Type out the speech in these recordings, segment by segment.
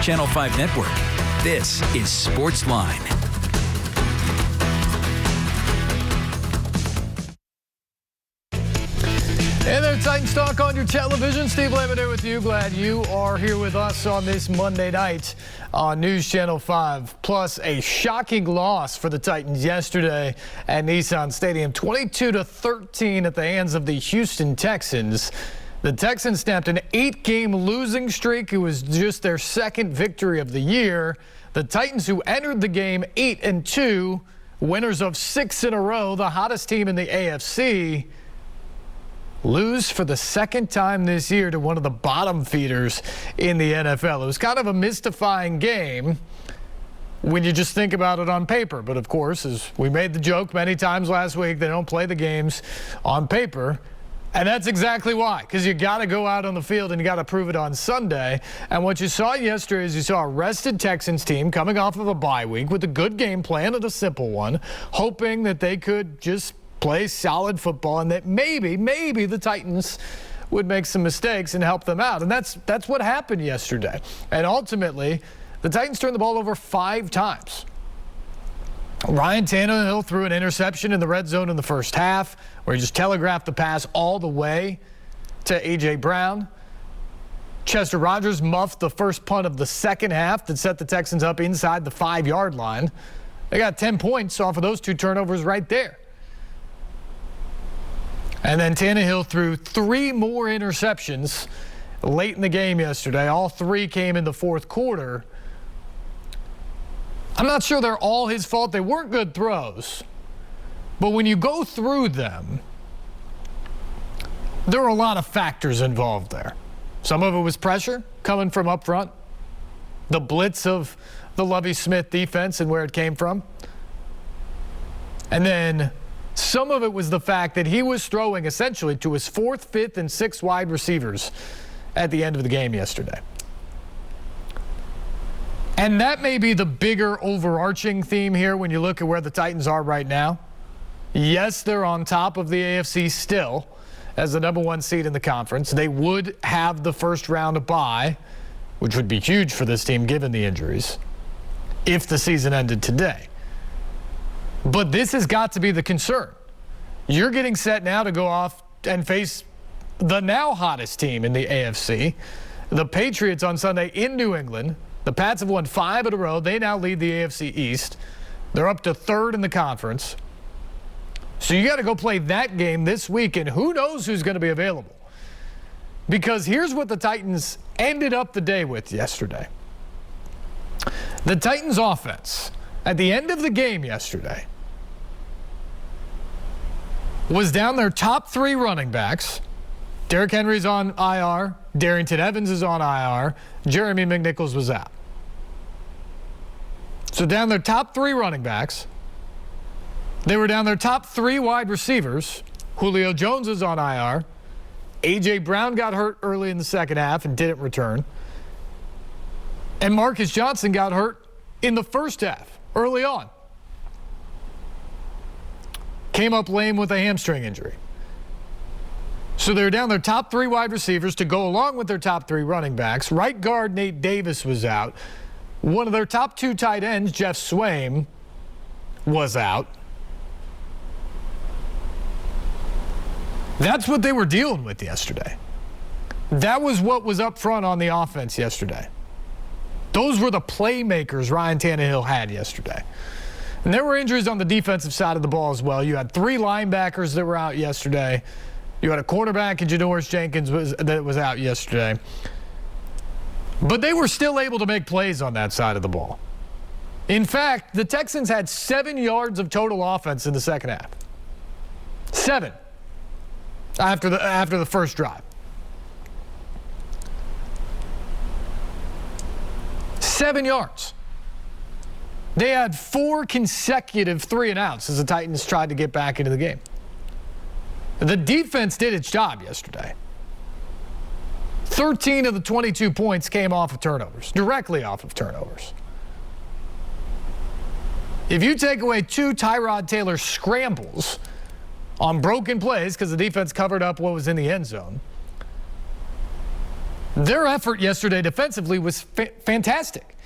Channel 5 Network. This is Sports Line. Hey there, Titans Talk on your television. Steve Layman here with you. Glad you are here with us on this Monday night on News Channel 5. Plus, a shocking loss for the Titans yesterday at Nissan Stadium, 22-13 at the hands of the Houston Texans. The Texans snapped an 8-game losing streak. It was just their second victory of the year. The Titans, who entered the game 8-2, winners of 6 in a row, the hottest team in the AFC, lose for the second time this year to one of the bottom feeders in the NFL. It was kind of a mystifying game when you just think about it on paper. But, of course, as we made the joke many times last week, they don't play the games on paper. And that's exactly why, because you got to go out on the field and you got to prove it on Sunday. And what you saw yesterday is you saw a rested Texans team coming off of a bye week with a good game plan and a simple one, hoping that they could just play solid football and that maybe the Titans would make some mistakes and help them out. And that's what happened yesterday. And ultimately, the Titans turned the ball over 5 times. Ryan Tannehill threw an interception in the red zone in the first half where he just telegraphed the pass all the way to A.J. Brown. Chester Rogers muffed the first punt of the second half that set the Texans up inside the 5-yard line. They got 10 points off of those 2 turnovers right there. And then Tannehill threw 3 more interceptions late in the game yesterday. All 3 came in the fourth quarter. I'm not sure they're all his fault. They weren't good throws. But when you go through them, there were a lot of factors involved there. Some of it was pressure coming from up front, the blitz of the Lovie Smith defense and where it came from. And then some of it was the fact that he was throwing essentially to his 4th, 5th, and 6th wide receivers at the end of the game yesterday. And that may be the bigger overarching theme here when you look at where the Titans are right now. Yes, they're on top of the AFC still as the number 1 seed in the conference. They would have the first round bye, which would be huge for this team given the injuries, if the season ended today. But this has got to be the concern. You're getting set now to go off and face the now hottest team in the AFC, the Patriots, on Sunday in New England. The Pats have won 5 in a row. They now lead the AFC East. They're up to 3rd in the conference. So you got to go play that game this week, and who knows who's going to be available. Because here's what the Titans ended up the day with yesterday. The Titans offense, at the end of the game yesterday, was down their top 3 running backs. Derrick Henry's on IR. Darrington Evans is on IR. Jeremy McNichols was out. So down their top 3 running backs. They were down their top 3 wide receivers. Julio Jones is on IR. A.J. Brown got hurt early in the second half and didn't return. And Marcus Johnson got hurt in the first half, early on. Came up lame with a hamstring injury. So they're down their top 3 wide receivers to go along with their top 3 running backs. Right guard Nate Davis was out. One of their top 2 tight ends, Jeff Swaim, was out. That's what they were dealing with yesterday. That was what was up front on the offense yesterday. Those were the playmakers Ryan Tannehill had yesterday. And there were injuries on the defensive side of the ball as well. You had 3 linebackers that were out yesterday. You had a quarterback in Janoris Jenkins that was out yesterday. But they were still able to make plays on that side of the ball. In fact, the Texans had 7 yards of total offense in the second half. 7 after the first drive. 7 yards. They had 4 consecutive 3-and-outs as the Titans tried to get back into the game. The defense did its job yesterday. 13 of the 22 points came off of turnovers, directly off of turnovers. If you take away 2 Tyrod Taylor scrambles on broken plays because the defense covered up what was in the end zone, Their effort yesterday defensively was fantastic.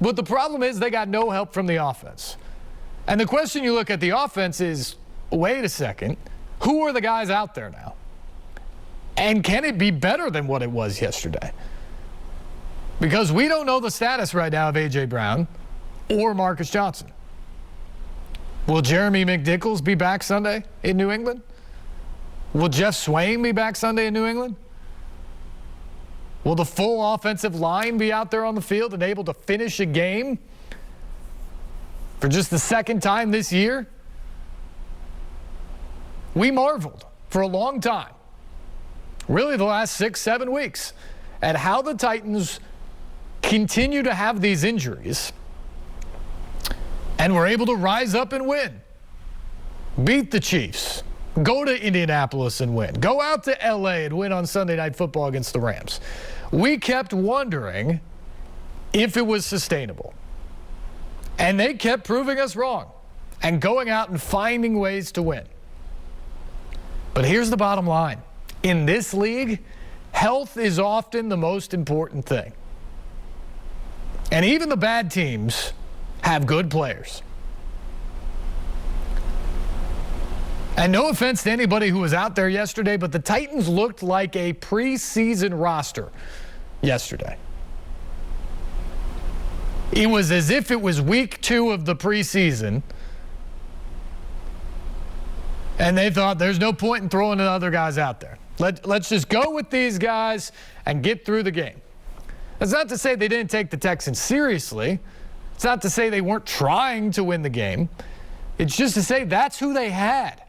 But the problem is they got no help from the offense. And the question you look at the offense is, wait a second, who are the guys out there now? And can it be better than what it was yesterday? Because we don't know the status right now of A.J. Brown or Marcus Johnson. Will Jeremy McNichols be back Sunday in New England? Will Jeff Swain be back Sunday in New England? Will the full offensive line be out there on the field and able to finish a game for just the second time this year? We marveled for a long time, really the last 6-7 weeks, at how the Titans continue to have these injuries and were able to rise up and win. Beat the Chiefs. Go to Indianapolis and win. Go out to L.A. and win on Sunday Night Football against the Rams. We kept wondering if it was sustainable. And they kept proving us wrong and going out and finding ways to win. But here's the bottom line. In this league, health is often the most important thing. And even the bad teams have good players. And no offense to anybody who was out there yesterday, but the Titans looked like a preseason roster yesterday. It was as if it was week 2 of the preseason, and they thought there's no point in throwing the other guys out there. Let's just go with these guys and get through the game. That's not to say they didn't take the Texans seriously. It's not to say they weren't trying to win the game. It's just to say that's who they had.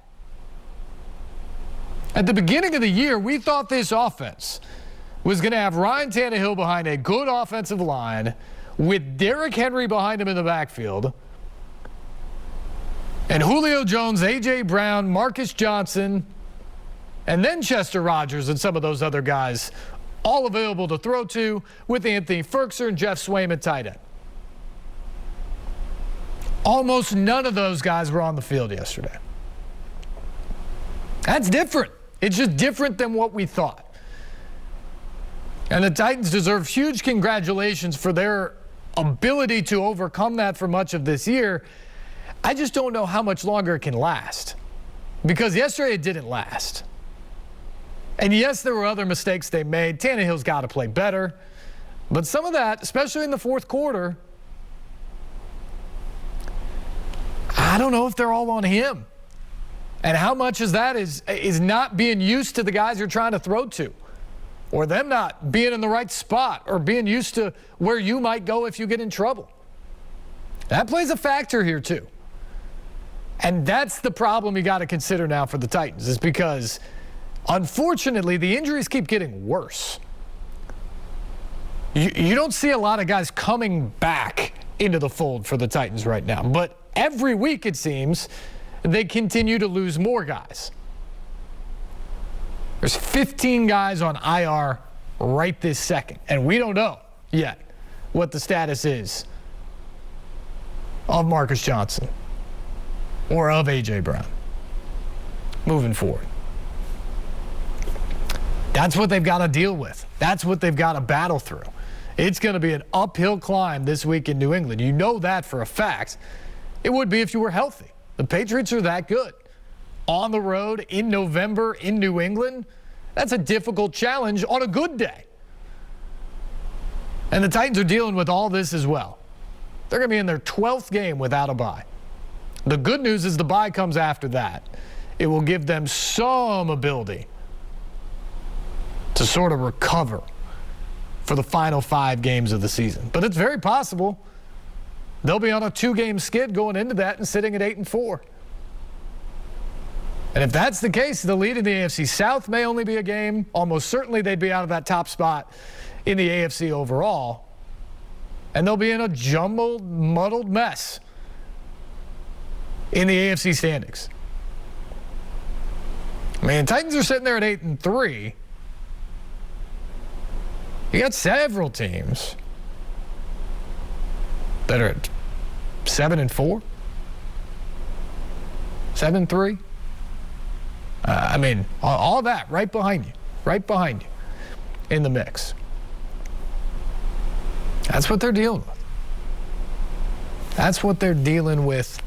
At the beginning of the year, we thought this offense was going to have Ryan Tannehill behind a good offensive line with Derrick Henry behind him in the backfield and Julio Jones, A.J. Brown, Marcus Johnson, and then Chester Rogers and some of those other guys all available to throw to with Anthony Ferkser and Jeff Swain at tight end. Almost none of those guys were on the field yesterday. That's different. It's just different than what we thought. And the Titans deserve huge congratulations for their ability to overcome that for much of this year. I just don't know how much longer it can last. Because yesterday it didn't last. And yes, there were other mistakes they made. Tannehill's got to play better. But some of that, especially in the fourth quarter, I don't know if they're all on him. And how much of that is not being used to the guys you're trying to throw to, or them not being in the right spot, or being used to where you might go if you get in trouble. That plays a factor here too. And that's the problem you got to consider now for the Titans, is because unfortunately the injuries keep getting worse. You don't see a lot of guys coming back into the fold for the Titans right now, but every week it seems they continue to lose more guys. There's 15 guys on IR right this second, and we don't know yet what the status is of Marcus Johnson or of A.J. Brown moving forward. That's what they've got to deal with. That's what they've got to battle through. It's going to be an uphill climb this week in New England. You know that for a fact. It would be if you were healthy. The Patriots are that good. On the road in November in New England, that's a difficult challenge on a good day. And the Titans are dealing with all this as well. They're going to be in their 12th game without a bye. The good news is the bye comes after that. It will give them some ability to sort of recover for the final 5 games of the season. But it's very possible they'll be on a 2-game skid going into that and sitting at 8-4. And if that's the case, the lead in the AFC South may only be a game. Almost certainly they'd be out of that top spot in the AFC overall. And they'll be in a jumbled, muddled mess in the AFC standings. I mean, Titans are sitting there at 8-3. You got several teams that are at 7-4, 7-3. I mean, all that right behind you in the mix. That's what they're dealing with. That's what they're dealing with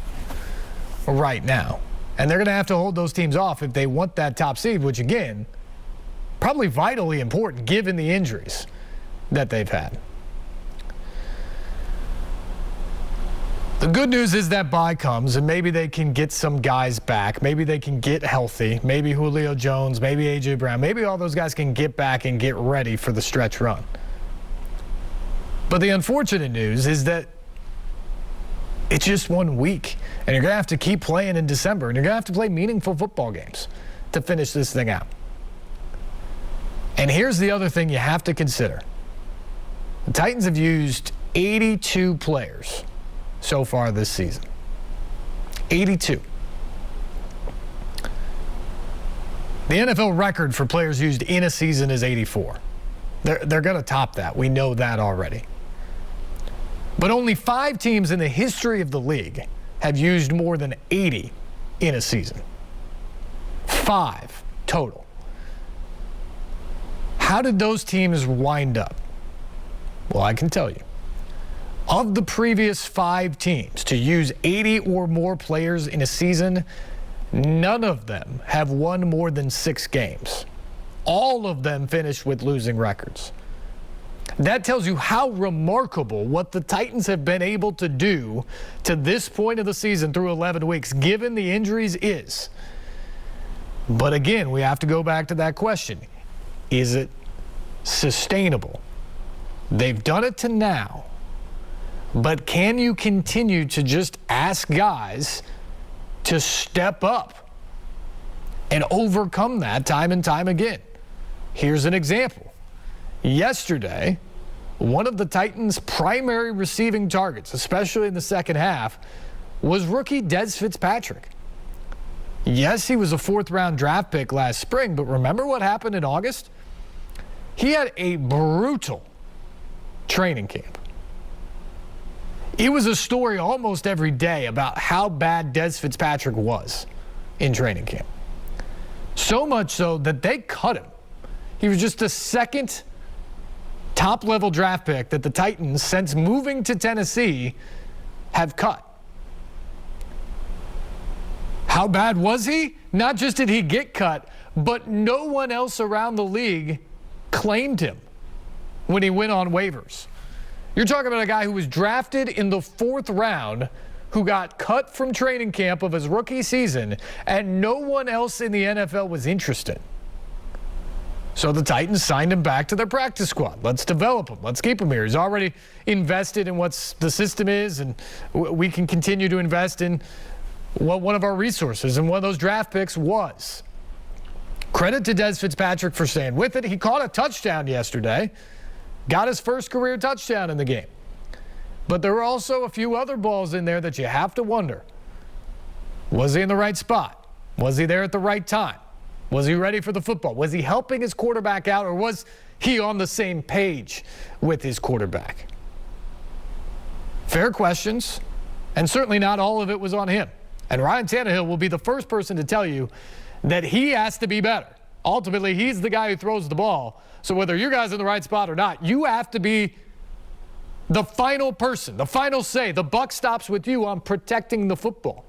right now. And they're going to have to hold those teams off if they want that top seed, which, again, probably vitally important given the injuries that they've had. The good news is that bye comes, and maybe they can get some guys back. Maybe they can get healthy. Maybe Julio Jones, maybe A.J. Brown. Maybe all those guys can get back and get ready for the stretch run. But the unfortunate news is that it's just 1 week, and you're going to have to keep playing in December, and you're going to have to play meaningful football games to finish this thing out. And here's the other thing you have to consider. The Titans have used 82 players so far this season. 82. The NFL record for players used in a season is 84. They're going to top that. We know that already. But only 5 teams in the history of the league have used more than 80 in a season. 5 total. How did those teams wind up? Well, I can tell you. Of the previous 5 teams to use 80 or more players in a season, none of them have won more than 6 games. All of them finished with losing records. That tells you how remarkable what the Titans have been able to do to this point of the season through 11 weeks, given the injuries is. But again, we have to go back to that question. Is it sustainable? They've done it to now. But can you continue to just ask guys to step up and overcome that time and time again? Here's an example. Yesterday, one of the Titans' primary receiving targets, especially in the second half, was rookie Dez Fitzpatrick. Yes, he was a 4th-round draft pick last spring, but remember what happened in August? He had a brutal training camp. It was a story almost every day about how bad Dez Fitzpatrick was in training camp. So much so that they cut him. He was just the 2nd top-level draft pick that the Titans, since moving to Tennessee, have cut. How bad was he? Not just did he get cut, but no one else around the league claimed him when he went on waivers. You're talking about a guy who was drafted in the 4th round, who got cut from training camp of his rookie season, and no one else in the NFL was interested. So the Titans signed him back to their practice squad. Let's develop him. Let's keep him here. He's already invested in what the system is, and we can continue to invest in what one of our resources and one of those draft picks was. Credit to Dez Fitzpatrick for staying with it. He caught a touchdown yesterday. Got his first career touchdown in the game. But there were also a few other balls in there that you have to wonder. Was he in the right spot? Was he there at the right time? Was he ready for the football? Was he helping his quarterback out, or was he on the same page with his quarterback? Fair questions, and certainly not all of it was on him. And Ryan Tannehill will be the first person to tell you that he has to be better. Ultimately, he's the guy who throws the ball. So whether your guy's in the right spot or not, you have to be the final person, the final say. The buck stops with you on protecting the football.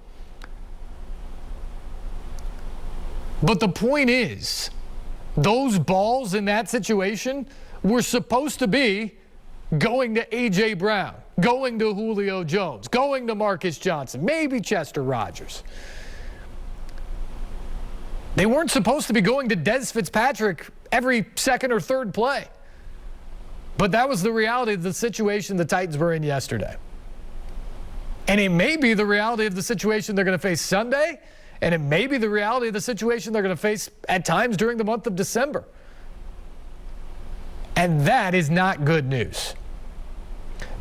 But the point is, those balls in that situation were supposed to be going to A.J. Brown, going to Julio Jones, going to Marcus Johnson, maybe Chester Rogers. They weren't supposed to be going to Dez Fitzpatrick every second or third play. But that was the reality of the situation the Titans were in yesterday. And it may be the reality of the situation they're going to face Sunday, and it may be the reality of the situation they're going to face at times during the month of December. And that is not good news.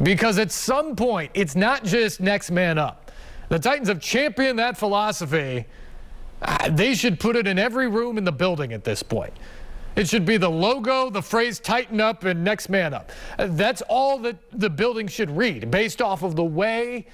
Because at some point, it's not just next man up. The Titans have championed that philosophy. They should put it in every room in the building at this point. It should be the logo, the phrase tighten up, and next man up. That's all that the building should read based off of the way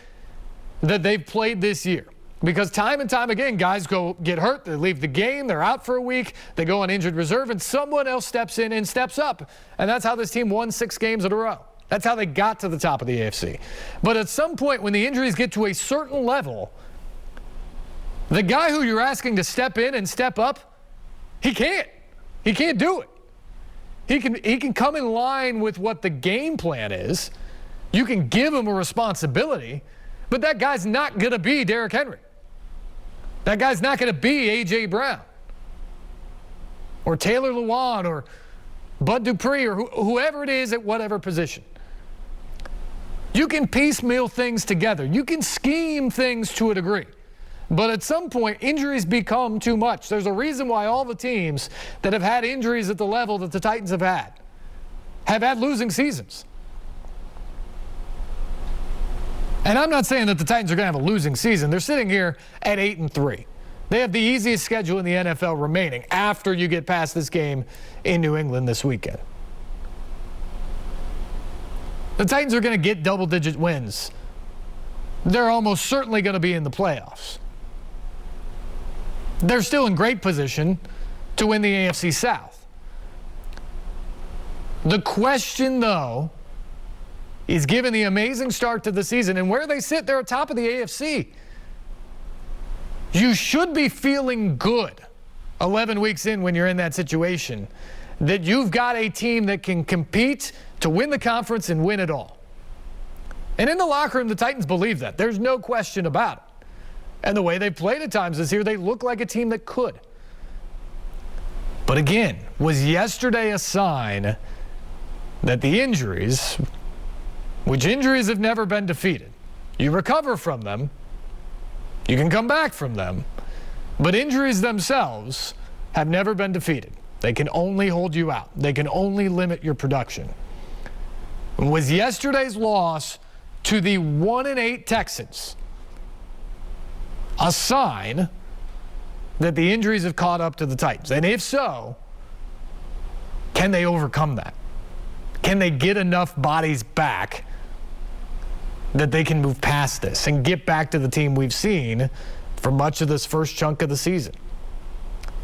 that they've played this year. Because time and time again, guys get hurt, they leave the game, they're out for a week, they go on injured reserve, and someone else steps in and steps up. And that's how this team won 6 games in a row. That's how they got to the top of the AFC. But at some point, when the injuries get to a certain level, the guy who you're asking to step in and step up, he can't. He can't do it. He can come in line with what the game plan is. You can give him a responsibility, but that guy's not going to be Derrick Henry. That guy's not going to be A.J. Brown or Taylor Lewan or Bud Dupree or whoever it is at whatever position. You can piecemeal things together. You can scheme things to a degree. But at some point, injuries become too much. There's a reason why all the teams that have had injuries at the level that the Titans have had losing seasons. And I'm not saying that the Titans are going to have a losing season. They're sitting here at 8-3. They have the easiest schedule in the NFL remaining after you get past this game in New England this weekend. The Titans are going to get double-digit wins. They're almost certainly going to be in the playoffs. They're still in great position to win the AFC South. The question, though, is given the amazing start to the season and where they sit, they're atop of the AFC. You should be feeling good 11 weeks in when you're in that situation, that you've got a team that can compete to win the conference and win it all. And in the locker room, the Titans believe that. There's no question about it. And the way they've played at times this year, they look like a team that could. But again, was yesterday a sign that the injuries, which injuries have never been defeated, you recover from them, you can come back from them, but injuries themselves have never been defeated. They can only hold you out. They can only limit your production. Was yesterday's loss to the 1-8 Texans a sign that the injuries have caught up to the Titans? And if so, can they overcome that? Can they get enough bodies back that they can move past this and get back to the team we've seen for much of this first chunk of the season?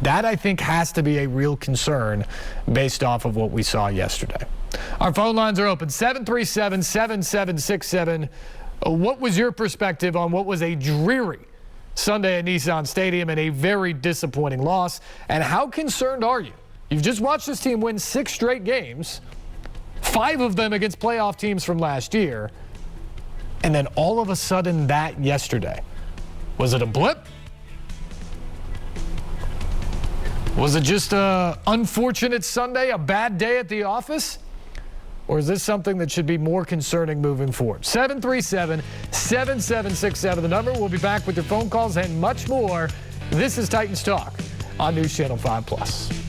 That, I think, has to be a real concern based off of what we saw yesterday. Our phone lines are open, 737-7767. What was your perspective on what was a dreary Sunday at Nissan Stadium and a very disappointing loss? And how concerned are you? You've just watched this team win 6 straight games, 5 of them against playoff teams from last year, and then all of a sudden that yesterday. Was it a blip? Was it just an unfortunate Sunday, a bad day at the office? Or is this something that should be more concerning moving forward? 737-7767, the number. We'll be back with your phone calls and much more. This is Titans Talk on News Channel 5+.